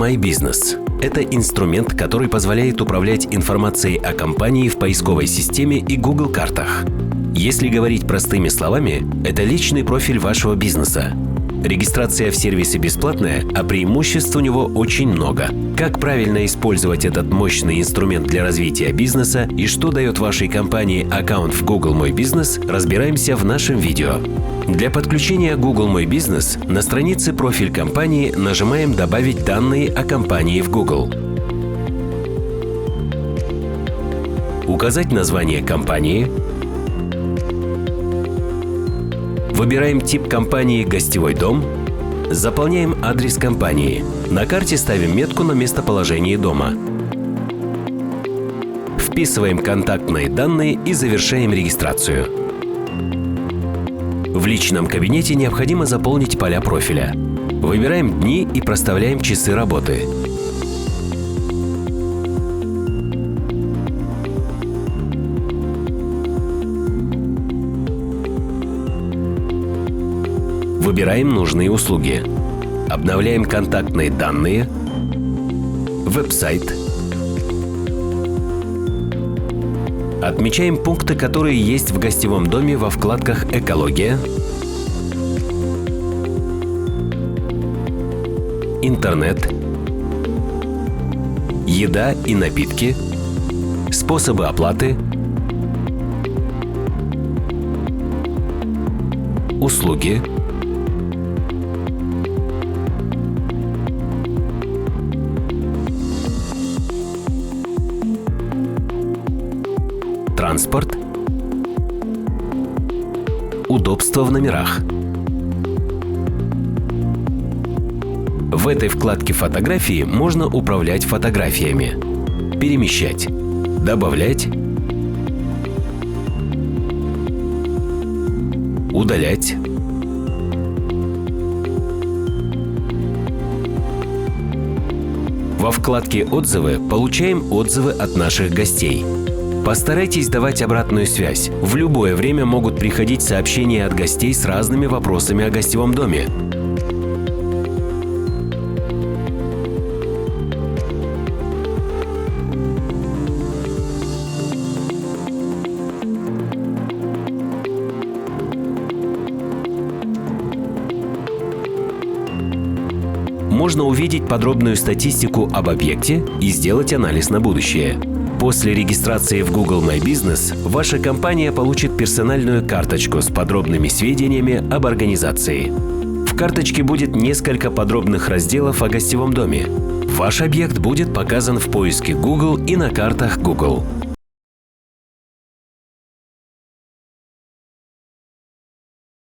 My Business – это инструмент, который позволяет управлять информацией о компании в поисковой системе и Google картах. Если говорить простыми словами, это личный профиль вашего бизнеса. Регистрация в сервисе бесплатная, а преимуществ у него очень много. Как правильно использовать этот мощный инструмент для развития бизнеса и что дает вашей компании аккаунт в Google My Business, разбираемся в нашем видео. Для подключения Google My Business на странице «Профиль компании» нажимаем «Добавить данные о компании в Google». Указать название компании. Выбираем тип компании «Гостевой дом». Заполняем адрес компании. На карте ставим метку на местоположении дома. Вписываем контактные данные и завершаем регистрацию. В личном кабинете необходимо заполнить поля профиля. Выбираем дни и проставляем часы работы. Выбираем нужные услуги. Обновляем контактные данные, веб-сайт. Отмечаем пункты, которые есть в гостевом доме во вкладках «Экология», «Интернет», «Еда и напитки», «Способы оплаты», «Услуги», транспорт, удобство в номерах. В этой вкладке «Фотографии» можно управлять фотографиями, перемещать, добавлять, удалять, во вкладке «Отзывы» получаем отзывы от наших гостей. Постарайтесь давать обратную связь. В любое время могут приходить сообщения от гостей с разными вопросами о гостевом доме. Можно увидеть подробную статистику об объекте и сделать анализ на будущее. После регистрации в Google My Business ваша компания получит персональную карточку с подробными сведениями об организации. В карточке будет несколько подробных разделов о гостевом доме. Ваш объект будет показан в поиске Google и на картах Google.